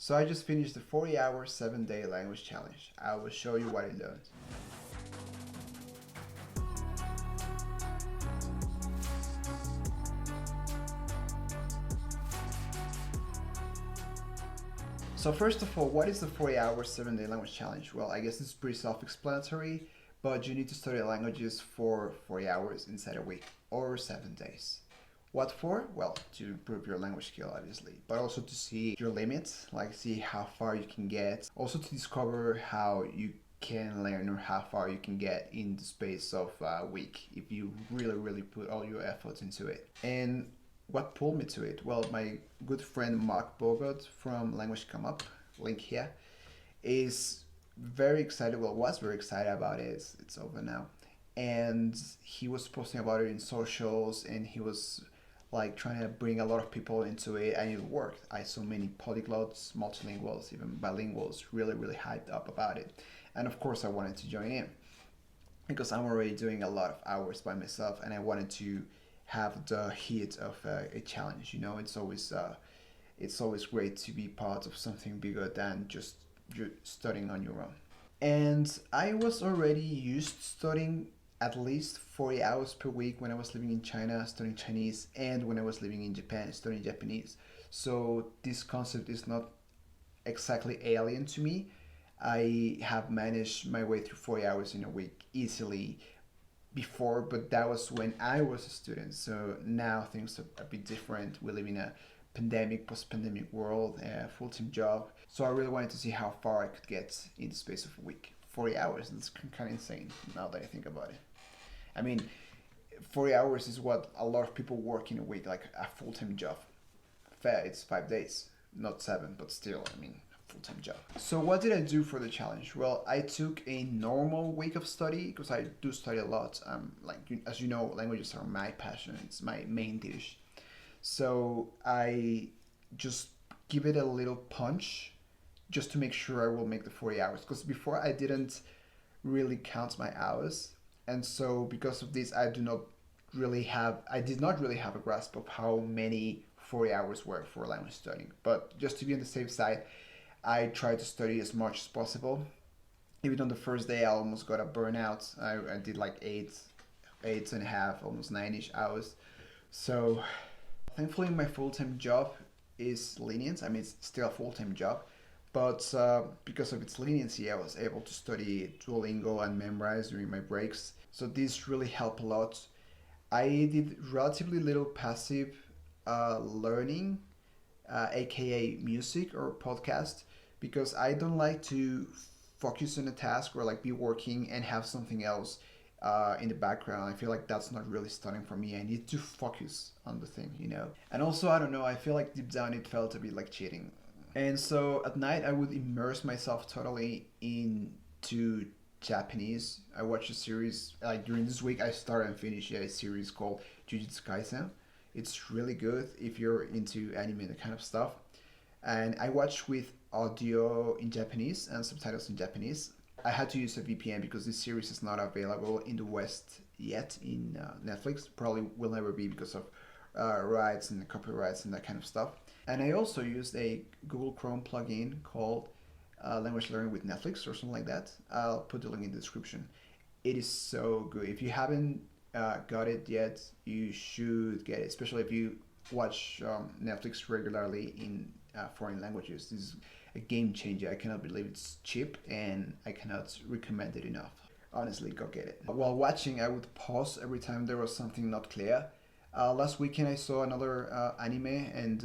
So I just finished the 40-hour, 7-day language challenge. I will show you what I learned. So first of all, what is the 40-hour, 7-day language challenge? Well, I guess it's pretty self-explanatory, but you need to study languages for 40 hours inside a week or 7 days. What for? Well, to improve your language skill, obviously, but also to see your limits, like see how far you can get. Also to discover how you can learn or how far you can get in the space of a week if you really put all your efforts into it. And what pulled me to it? Well, my good friend Mark Bogot from Language Come Up, link here, is very excited. Well, was very excited about it. It's over now, and he was posting about it in socials, and he was like trying to bring a lot of people into it, and it worked. I saw many polyglots, multilinguals, even bilinguals, really hyped up about it, and of course, I wanted to join in because I'm already doing a lot of hours by myself, and I wanted to have the heat of a challenge. You know, it's always great to be part of something bigger than just you studying on your own. And I was already used to studying at least 40 hours per week when I was living in China studying Chinese, and when I was living in Japan studying Japanese. So this concept is not exactly alien to me. I have managed my way through 40 hours in a week easily before, but that was when I was a student. So now things are a bit different. We live in a pandemic, post-pandemic world, a full-time job. So I really wanted to see how far I could get in the space of a week. 40 hours, that's kind of insane now that I think about it. I mean, 40 hours is what a lot of people work in a week, like a full-time job. Fair, it's 5 days, not seven, but still, I mean, full-time job. So what did I do for the challenge? Well, I took a normal week of study because I do study a lot. Like as you know, languages are my passion. It's my main dish. So I just give it a little punch just to make sure I will make the 40 hours. Because before I didn't really count my hours, and so because of this, I did not really have a grasp of how many 40 hours were for language studying. But just to be on the safe side, I tried to study as much as possible. Even on the first day, I almost got a burnout. I did like eight and a half, almost 9-ish hours. So thankfully, my full-time job is lenient. I mean, it's still a full-time job, but because of its leniency, I was able to study Duolingo and memorize during my breaks. So this really helped a lot. I did relatively little passive learning, aka music or podcast, because I don't like to focus on a task or like be working and have something else in the background. I feel like that's not really studying for me. I need to focus on the thing, you know. And also, I don't know, I feel like deep down it felt a bit like cheating. And so at night, I would immerse myself totally into Japanese. I watched a series like during this week. I started and finished a series called Jujutsu Kaisen. It's really good if you're into anime and that kind of stuff. And I watched with audio in Japanese and subtitles in Japanese. I had to use a VPN because this series is not available in the West yet in Netflix. Probably will never be because of rights and copyrights and that kind of stuff. And I also used a Google Chrome plugin called Language Learning with Netflix or something like that. I'll put the link in the description. It is so good. If you haven't got it yet, you should get it, especially if you watch Netflix regularly in foreign languages. This is a game changer. I cannot believe it's cheap, and I cannot recommend it enough. Honestly, go get it. While watching, I would pause every time there was something not clear. Last weekend, I saw another anime, and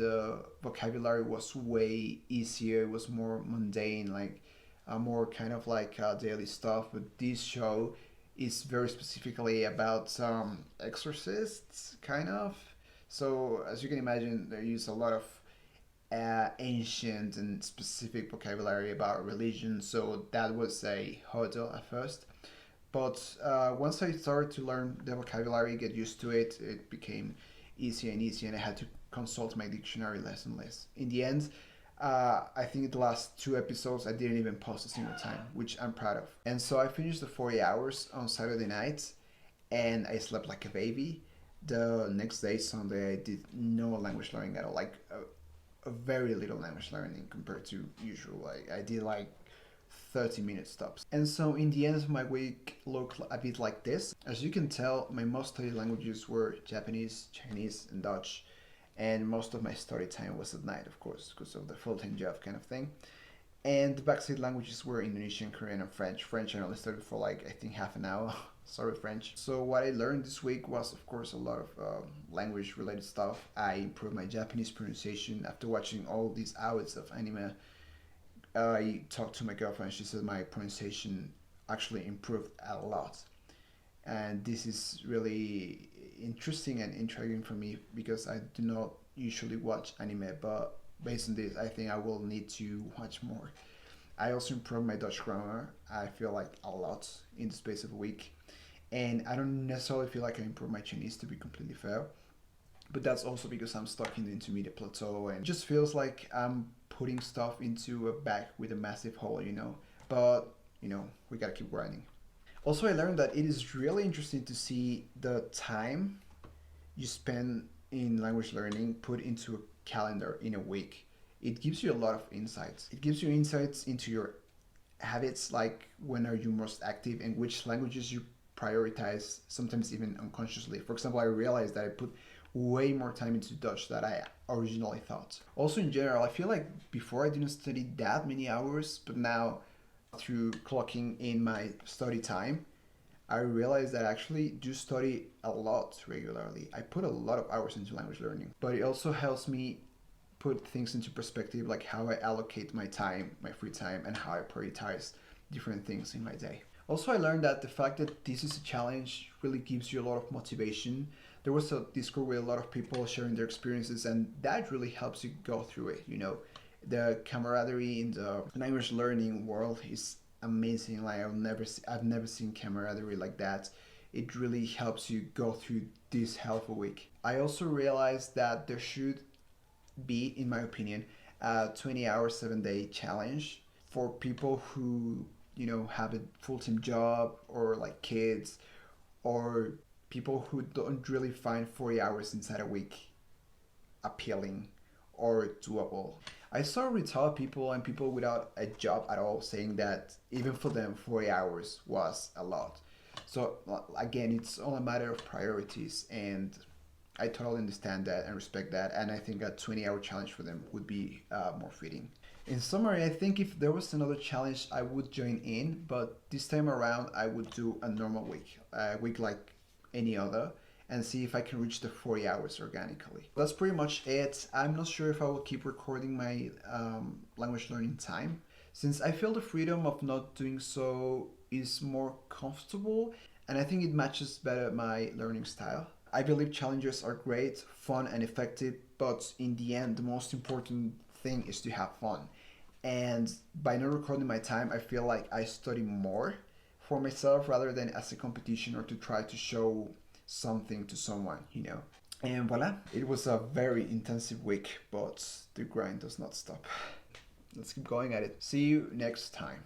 vocabulary was way easier. It was more mundane, like more kind of like daily stuff. But this show is very specifically about exorcists, kind of. So, as you can imagine, they use a lot of ancient and specific vocabulary about religion, so that was a hurdle at first. But once I started to learn the vocabulary, get used to it, it became easier and easier, and I had to consult my dictionary less and less. In the end, I think the last two episodes I didn't even pause a single time, which I'm proud of. And so I finished the 40 hours on Saturday night, and I slept like a baby. The next day, Sunday, I did no language learning at all. Like a very little language learning compared to usual. Like I did like 30-minute stops. And so in the end of my week looked a bit like this. As you can tell, my most studied languages were Japanese, Chinese, and Dutch. And most of my study time was at night, of course, because of the full-time job kind of thing. And the backseat languages were Indonesian, Korean, and French. French I only studied for like I think half an hour. Sorry, French. So what I learned this week was, of course, a lot of language-related stuff. I improved my Japanese pronunciation after watching all these hours of anime. I talked to my girlfriend. She said my pronunciation actually improved a lot, and this is really interesting and intriguing for me because I do not usually watch anime, but based on this, I think I will need to watch more. I also improved my Dutch grammar. I feel like a lot in the space of a week, and I don't necessarily feel like I improved my Chinese, to be completely fair. But that's also because I'm stuck in the intermediate plateau and it just feels like I'm putting stuff into a bag with a massive hole, you know. But, you know, we gotta keep grinding. Also, I learned that it is really interesting to see the time you spend in language learning put into a calendar in a week. It gives you a lot of insights. It gives you insights into your habits, like when are you most active and which languages you prioritize, sometimes even unconsciously. For example, I realized that I put way more time into Dutch than I originally thought. Also, in general, I feel like before I didn't study that many hours, but now through clocking in my study time, I realized that I actually do study a lot regularly. I put a lot of hours into language learning, but it also helps me put things into perspective, like how I allocate my time, my free time, and how I prioritize different things in my day. Also, I learned that the fact that this is a challenge really gives you a lot of motivation. There was a Discord with a lot of people sharing their experiences, and that really helps you go through it. You know, the camaraderie in the language learning world is amazing. Like I've never seen camaraderie like that. It really helps you go through this hell of a week. I also realized that there should be, in my opinion, a 20-hour, 7-day challenge for people who, you know, have a full-time job or like kids or people who don't really find 40 hours inside a week appealing or doable. I saw retired people and people without a job at all saying that even for them 40 hours was a lot. So again, it's all a matter of priorities, and I totally understand that and respect that, and I think a 20-hour challenge for them would be more fitting. In summary, I think if there was another challenge, I would join in, but this time around, I would do a normal week, a week like any other, and see if I can reach the 40 hours organically. That's pretty much it. I'm not sure if I will keep recording my language learning time, since I feel the freedom of not doing so is more comfortable, and I think it matches better my learning style. I believe challenges are great, fun, and effective, but in the end, the most important thing is to have fun. And by not recording my time, I feel like I study more for myself rather than as a competition or to try to show something to someone, you know. And voila, it was a very intensive week, but the grind does not stop. Let's keep going at it. See you next time.